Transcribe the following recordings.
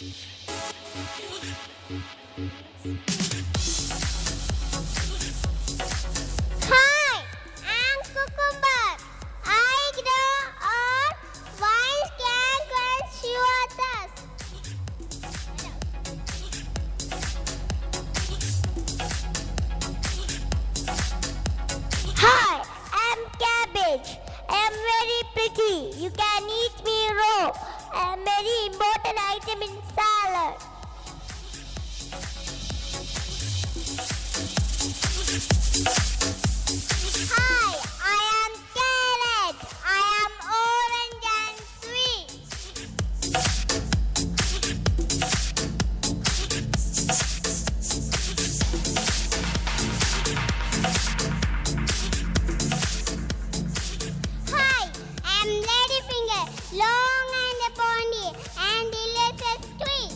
Hi, I'm Cucumber. I grow on wild cake and shoots. Hi, I'm Cabbage. I'm very pretty. You can eat me raw. I'm very important item in salad. Hi, I am carrot. I am orange and sweet. Hi, I am ladyfinger. Long and bony and delicious sweet.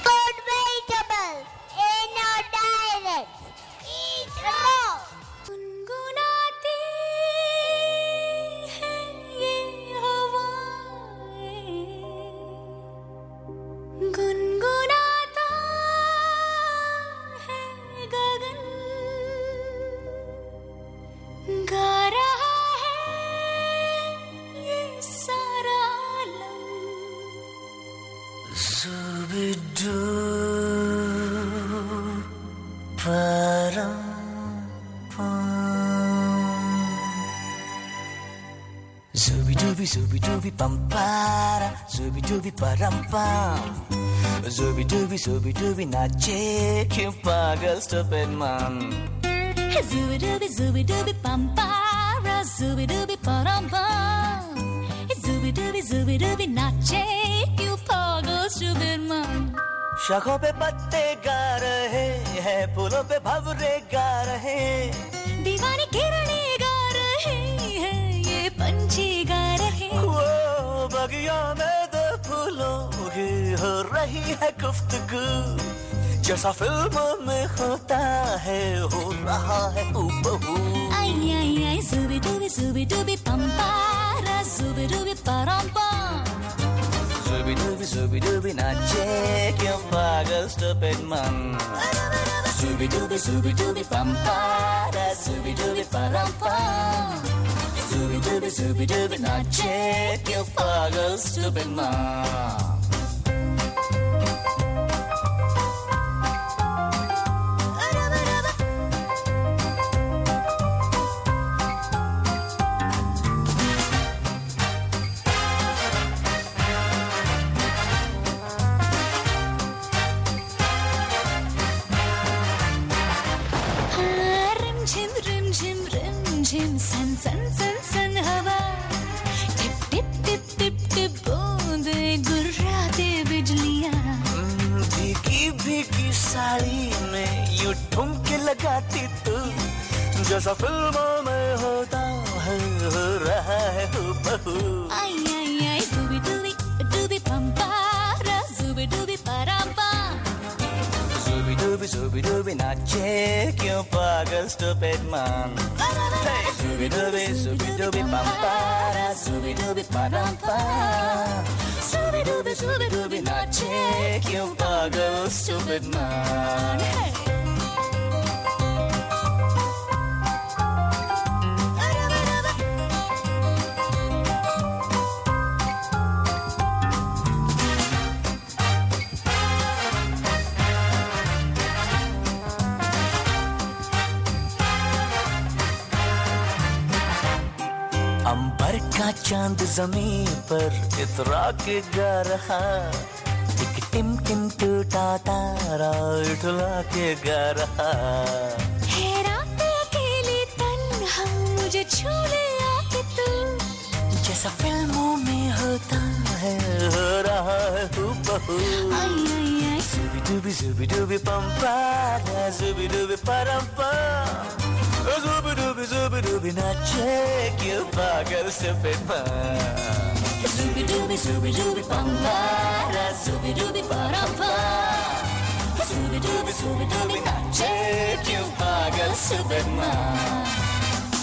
Good vegetables in your diet. Eat raw. गुनगुनाती है ये हवाएं, गुनगुनाता है गगन, गा रहा है ये सारा आलम। Zubidu param Zubi dooby pampara, zubi dooby parampam, zubi dooby nache क्यों पागल stupid man. Zubi dooby pampara, zubi dooby parampam, zubi dooby nache क्यों पागल stupid man. शाखों पे पत्ते गा रहे हैं, फूलों पे भंवरे गा रहे, दीवानी किरणें गा रहे हैं, ये पंछी गा रहे। वो बगिया में दो फूलों की हो रही है गुफ्तगू, जैसा फिल्मों में होता है हो रहा है हूबहू। आई आई आई zubi dooby pampara, zubi dooby parampam, zubi dooby nache क्यों पागल stupid man. Zubi dooby pampara, zubi dooby parampam, Zooby dooby zooby dooby nache क्यों पागल stupid माँ झिम सन सन सन सन हवा tip tip tip tip tip बूंदे गुर्राते बिजलियां भीगी भीगी साड़ी में यूं ठुमके लगाती तू जैसा फिल्मों में होता है हो रहा है हूबहू आई आई आई zooby dooby dooby pampara zooby dooby parampa zooby dooby नाचे क्यों पागल stupid man hey zooby dooby pampara zooby dooby parampa zooby dooby नाचे क्यों पागल stupid man hey अंबर का चांद जमीन पर इतरा के गा रहा एक टिम टिम टूटा तारा उठला के गा रहा है रात अकेली तन्हा मुझे छू ले आके तू जैसा फिल्मों में होता है हो रहा है हूबहू आई आई आई zooby dooby pampara zooby dooby parampa zooby dooby nache क्यों पागल stupid man zooby dooby pampara zooby dooby parampa zooby dooby nache क्यों पागल stupid man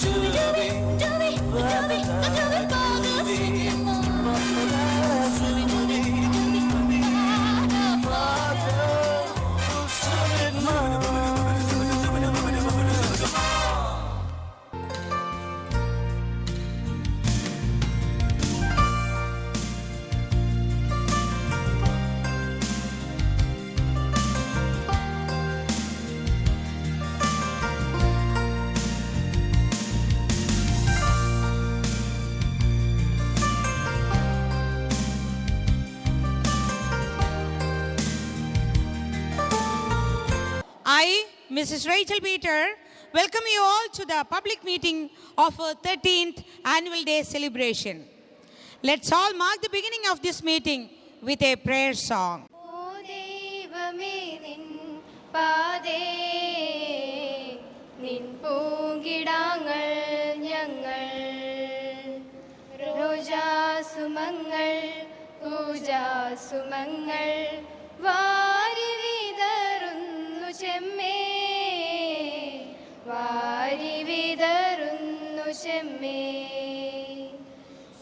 zooby dooby pagal stupid man zooby dooby I, Mrs. Rachel Peter, welcome you all to the public meeting of our 13th Annual Day celebration. Let's all mark the beginning of this meeting with a prayer song. O Devame nin paade nin poongidangal njangal roja sumangal pooja sumangal vaari vidarunnu chemme vaari vidarunnu chemme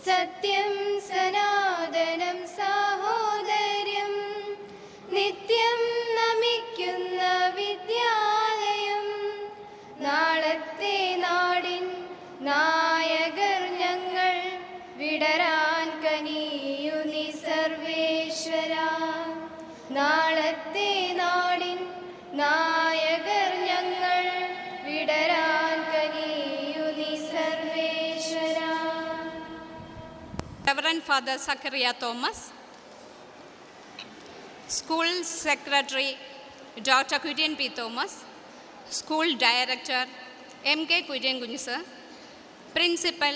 സത്യം സനാതനം സാഹോദര്യം നിത്യം നമിക്കുന്ന വിദ്യാലയം നാളത്തെ നാടിൻ നായകർ ഞങ്ങൾ വിടരാൻ കനിയു നീ സർവേശ്വര നാളത്തെ നാടിൻ നായകർ ഞങ്ങൾ വിടരാൻ കനിയു നീ സർവേശ്വര Reverend Father Zachariah Thomas, School Secretary Dr. Kudian P. Thomas, School Director M.K. Kudian Gunisa, Principal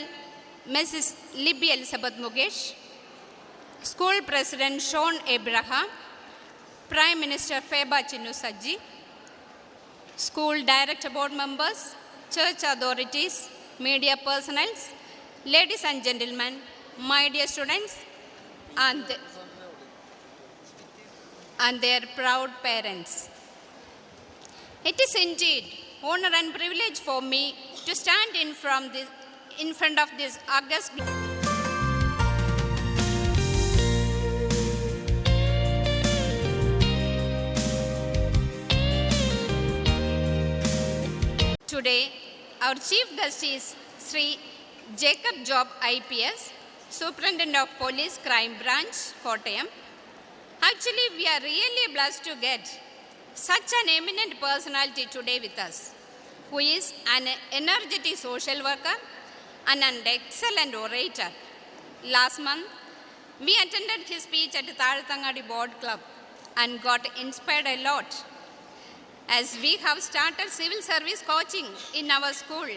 Mrs. Libby Elizabeth Mukesh, School President Sean Abraham, Prime Minister Feba Chinnu Sajji, School Director Board Members, Church Authorities, Media Personnels, Ladies and Gentlemen, my dear students and their proud parents. It is indeed honor and privilege for me to stand in front of this august today. Our chief guest is Sri Jacob Job IPS, Superintendent of Police Crime Branch, Kottayam. Actually, we are really blessed to get such an eminent personality today with us, who is an energetic social worker and an excellent orator. Last month, we attended his speech at the Tharuthangadi Board Club and got inspired a lot. As we have started civil service coaching in our school,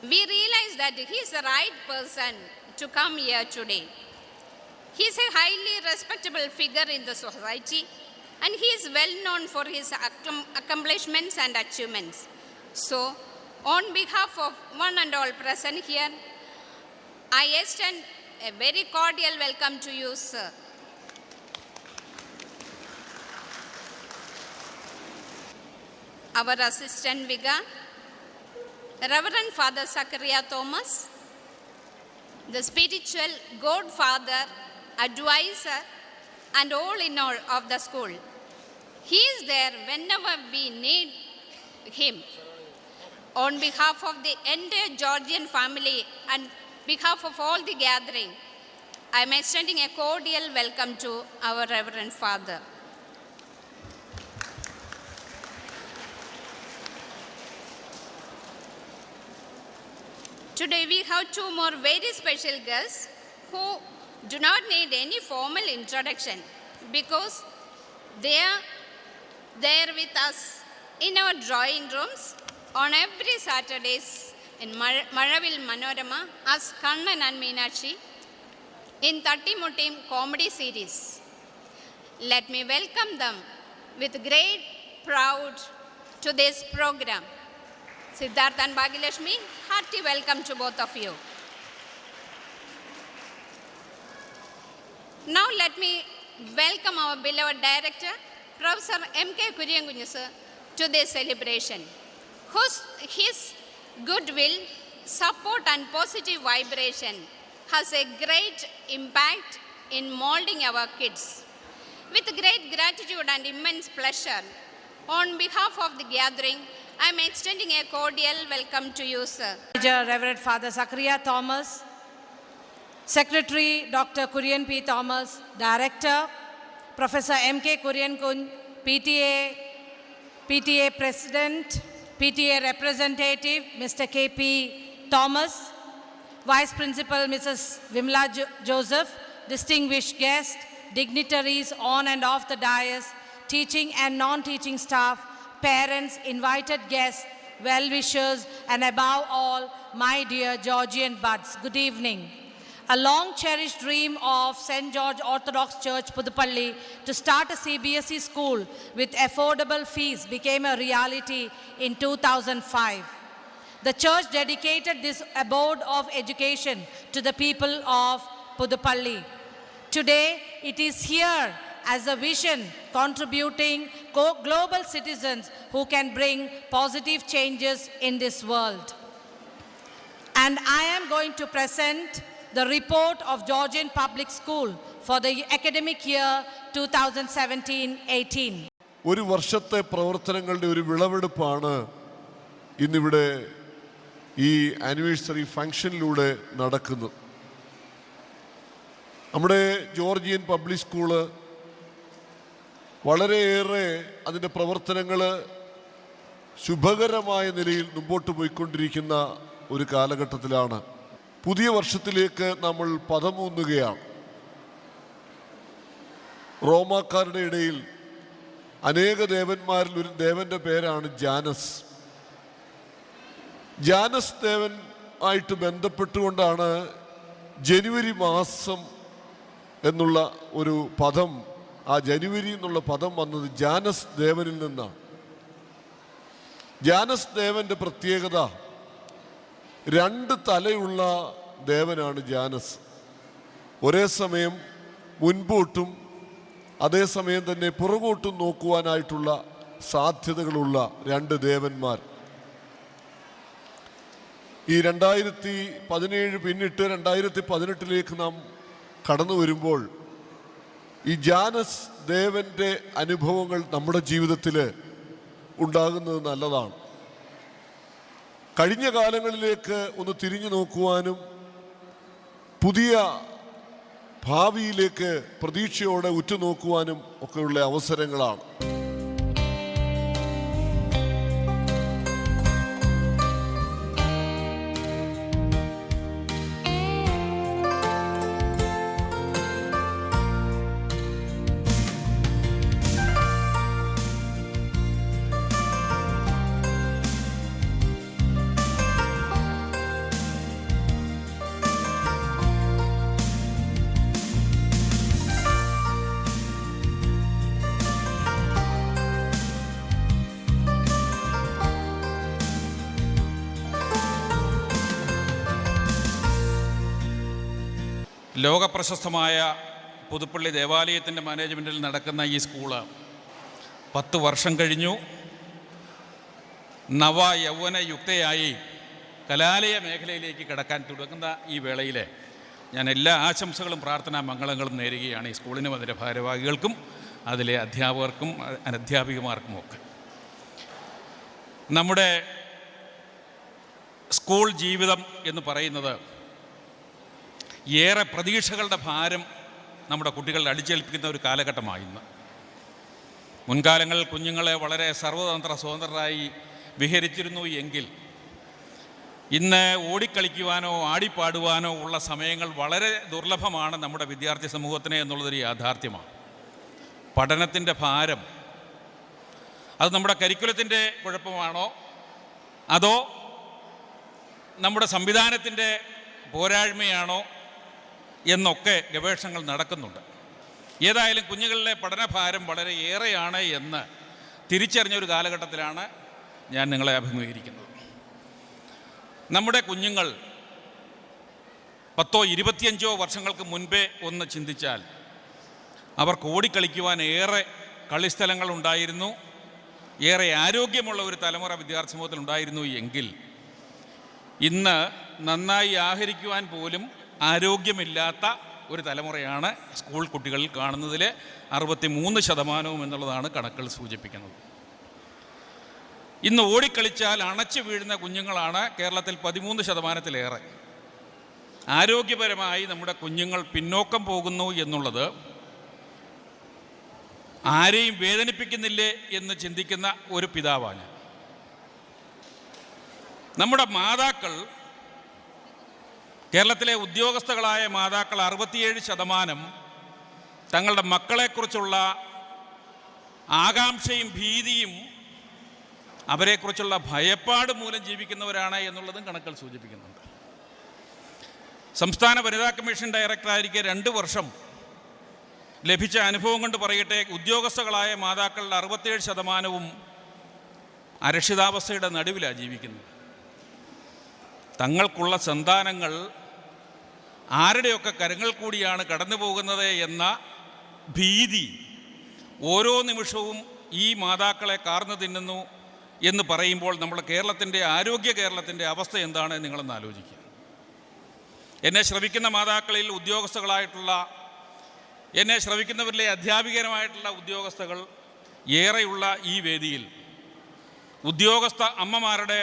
we realized that he is the right person to come here today. He is a highly respectable figure in the society, and he is well known for his accomplishments and achievements. So, on behalf of one and all present here, I extend a very cordial welcome to you, sir. Our assistant vicar, Reverend Father Zachariah Thomas, the spiritual godfather, advisor, and all in all of the school. He is there whenever we need him. On behalf of the entire Georgian family and behalf of all the gathering, I am extending a cordial welcome to our Reverend Father. Today we have two more very special guests who do not need any formal introduction because they are there with us in our drawing rooms on every Saturdays in Maravil Manorama as Kannan and Meenakshi in Thatti Muttim comedy series. Let me welcome them with great pride to this program. Siddharth and Bhagilashmi, hearty welcome to both of you. Now let me welcome our beloved director, Professor M.K. Kuriyankunju sir, to this celebration. His goodwill, support and positive vibration has a great impact in molding our kids. With great gratitude and immense pleasure, on behalf of the gathering, I am extending a cordial welcome to you, sir. Reverend Father Zachariah Thomas, Secretary Dr. Kurian P. Thomas, Director Professor M.K. Kuriyankunju, PTA President, PTA Representative Mr. K.P. Thomas, Vice Principal Mrs. Vimla Joseph, distinguished guests, dignitaries on and off the dais, teaching and non-teaching staff, parents, invited guests, well-wishers, and above all, my dear Georgian buds, good evening. A long-cherished dream of St. George Orthodox Church, Puduppally, to start a CBSE school with affordable fees became a reality in 2005. The church dedicated this abode of education to the people of Puduppally. Today, it is here as a vision contributing global citizens who can bring positive changes in this world. And I am going to present the report of Georgian Public School for the academic year 2017-18. ഒരു വർഷത്തെ പ്രവർത്തനങ്ങളുടെ ഒരു വിളവെടുപ്പാണ് ഇന്നിവിടെ ഈ anniversary ഫംഗ്ഷനിലൂടെ നടക്കുന്നത്. നമ്മുടെ Georgian public school വളരെയേറെ അതിൻ്റെ പ്രവർത്തനങ്ങൾ ശുഭകരമായ നിലയിൽ മുമ്പോട്ട് പോയിക്കൊണ്ടിരിക്കുന്ന ഒരു കാലഘട്ടത്തിലാണ്. പുതിയ വർഷത്തിലേക്ക് നമ്മൾ പദമൂന്നുകയാണ്. റോമാക്കാരുടെ ഇടയിൽ അനേക ദേവന്മാരിൽ ഒരു ദേവന്റെ പേരാണ് ജാനസ്. ജാനസ് ദേവൻ ആയിട്ട് ബന്ധപ്പെട്ടുകൊണ്ടാണ് ജനുവരി മാസം എന്നുള്ള ഒരു പദം, ആ ജനുവരി എന്നുള്ള പദം വന്നത് ജാനസ് ദേവനിൽ നിന്നാണ്. ജാനസ് ദേവന്റെ പ്രത്യേകത, രണ്ട് തലയുള്ള ദേവനാണ് ജാനസ്. ഒരേ സമയം മുൻപോട്ടും അതേസമയം തന്നെ പുറകോട്ടും നോക്കുവാനായിട്ടുള്ള സാധ്യതകളുള്ള രണ്ട് ദേവന്മാർ. ഈ 2017 പിന്നിട്ട് 2018 നാം കടന്നു വരുമ്പോൾ ഈ ജാനസ് ദേവന്റെ അനുഭവങ്ങൾ നമ്മുടെ ജീവിതത്തിൽ ഉണ്ടാകുന്നത് നല്ലതാണ്. കഴിഞ്ഞ കാലങ്ങളിലേക്ക് ഒന്ന് തിരിഞ്ഞു നോക്കുവാനും പുതിയ ഭാവിയിലേക്ക് പ്രതീക്ഷയോടെ ഉറ്റുനോക്കുവാനും ഒക്കെയുള്ള അവസരങ്ങളാണ്. ലോകപ്രശസ്തമായ പുതുപ്പള്ളി ദേവാലയത്തിൻ്റെ മാനേജ്മെൻറ്റിൽ നടക്കുന്ന ഈ സ്കൂള് 10 വർഷം കഴിഞ്ഞു. നവ യൗവന യുക്തയായി കലാലയ മേഖലയിലേക്ക് കടക്കാൻ തുടങ്ങുന്ന ഈ വേളയിൽ ഞാൻ എല്ലാ ആശംസകളും പ്രാർത്ഥനാ മംഗളങ്ങളും നേരുകയാണ് ഈ സ്കൂളിനും അതിൻ്റെ ഭാരവാഹികൾക്കും അതിലെ അധ്യാപകർക്കും അനധ്യാപികമാർക്കുമൊക്കെ. നമ്മുടെ സ്കൂൾ ജീവിതം എന്ന് പറയുന്നത് ഏറെ പ്രതീക്ഷകളുടെ ഭാരം നമ്മുടെ കുട്ടികളിൽ അടിച്ചേൽപ്പിക്കുന്ന ഒരു കാലഘട്ടമായി ഇന്ന്. മുൻകാലങ്ങളിൽ കുഞ്ഞുങ്ങളെ വളരെ സർവതന്ത്ര സ്വതന്ത്രരായി വിഹരിച്ചിരുന്നു എങ്കിൽ ഇന്ന് ഓടിക്കളിക്കുവാനോ ആടിപ്പാടുവാനോ ഉള്ള സമയങ്ങൾ വളരെ ദുർലഭമാണ് നമ്മുടെ വിദ്യാർത്ഥി സമൂഹത്തിന് എന്നുള്ളതൊരു യാഥാർത്ഥ്യമാണ്. പഠനത്തിൻ്റെ ഭാരം അത് നമ്മുടെ കരിക്കുലത്തിൻ്റെ കുഴപ്പമാണോ അതോ നമ്മുടെ സംവിധാനത്തിൻ്റെ പോരായ്മയാണോ എന്നൊക്കെ ഗവേഷണങ്ങൾ നടക്കുന്നുണ്ട്. ഏതായാലും കുഞ്ഞുങ്ങളിലെ പഠനഭാരം വളരെ ഏറെയാണ് എന്ന് തിരിച്ചറിഞ്ഞൊരു കാലഘട്ടത്തിലാണ് ഞാൻ നിങ്ങളെ അഭിമുഖീകരിക്കുന്നത്. നമ്മുടെ കുഞ്ഞുങ്ങൾ 10-25 വർഷങ്ങൾക്ക് മുൻപേ ഒന്ന് ചിന്തിച്ചാൽ അവർക്ക് ഓടിക്കളിക്കുവാൻ ഏറെ കളിസ്ഥലങ്ങളുണ്ടായിരുന്നു, ഏറെ ആരോഗ്യമുള്ള ഒരു തലമുറ വിദ്യാർത്ഥി സമൂഹത്തിൽ ഉണ്ടായിരുന്നു എങ്കിൽ ഇന്ന് നന്നായി ആഹരിക്കുവാൻ പോലും ആരോഗ്യമില്ലാത്ത ഒരു തലമുറയാണ് സ്കൂൾ കുട്ടികളിൽ കാണുന്നതിൽ 63% എന്നുള്ളതാണ് കണക്കുകൾ സൂചിപ്പിക്കുന്നത്. ഇന്ന് ഓടിക്കളിച്ചാൽ അണച്ചു വീഴുന്ന കുഞ്ഞുങ്ങളാണ് കേരളത്തിൽ 13%-ലേറെ. ആരോഗ്യപരമായി നമ്മുടെ കുഞ്ഞുങ്ങൾ പിന്നോക്കം പോകുന്നു എന്നുള്ളത് ആരെയും വേദനിപ്പിക്കുന്നില്ലേ എന്ന് ചിന്തിക്കുന്ന ഒരു പിതാവാണ്. നമ്മുടെ മാതാക്കൾ, കേരളത്തിലെ ഉദ്യോഗസ്ഥകളായ മാതാക്കൾ 67% തങ്ങളുടെ മക്കളെക്കുറിച്ചുള്ള ആകാംക്ഷയും ഭീതിയും അവരെക്കുറിച്ചുള്ള ഭയപ്പാട് മൂലം ജീവിക്കുന്നവരാണ് എന്നുള്ളതും കണക്കുകൾ സൂചിപ്പിക്കുന്നുണ്ട്. സംസ്ഥാന വനിതാ കമ്മീഷൻ ഡയറക്ടറായിരിക്കെ 2 വർഷം ലഭിച്ച അനുഭവം കൊണ്ട് പറയട്ടെ, ഉദ്യോഗസ്ഥകളായ മാതാക്കളുടെ 67% അരക്ഷിതാവസ്ഥയുടെ നടുവിലാണ് ജീവിക്കുന്നത്. തങ്ങൾക്കുള്ള സന്താനങ്ങൾ ആരുടെയൊക്കെ കരങ്ങൾ കൂടിയാണ് കടന്നു പോകുന്നത് എന്ന ഭീതി ഓരോ നിമിഷവും ഈ മാതാക്കളെ കാർന്നു തിന്നുന്നു എന്ന് പറയുമ്പോൾ നമ്മുടെ കേരളത്തിൻ്റെ അവസ്ഥ എന്താണ് നിങ്ങളൊന്ന് ആലോചിക്കുക. എന്നെ ശ്രവിക്കുന്ന മാതാക്കളിൽ ഉദ്യോഗസ്ഥകളായിട്ടുള്ള, എന്നെ ശ്രവിക്കുന്നവരിലെ അധ്യാപികരമായിട്ടുള്ള ഉദ്യോഗസ്ഥകൾ ഏറെയുള്ള ഈ വേദിയിൽ ഉദ്യോഗസ്ഥ അമ്മമാരുടെ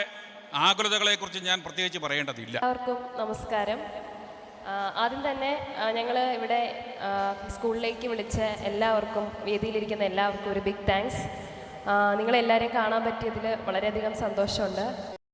ആകുലതകളെക്കുറിച്ച് ഞാൻ പ്രത്യേകിച്ച് പറയേണ്ടതില്ല. എല്ലാവർക്കും നമസ്കാരം. ആദ്യം തന്നെ ഞങ്ങൾ ഇവിടെ സ്കൂളിലേക്ക് വിളിച്ച എല്ലാവർക്കും, വേദിയിലിരിക്കുന്ന എല്ലാവർക്കും ഒരു ബിഗ് താങ്ക്സ്. നിങ്ങളെല്ലാവരെയും കാണാൻ പറ്റിയതിൽ വളരെയധികം സന്തോഷമുണ്ട്.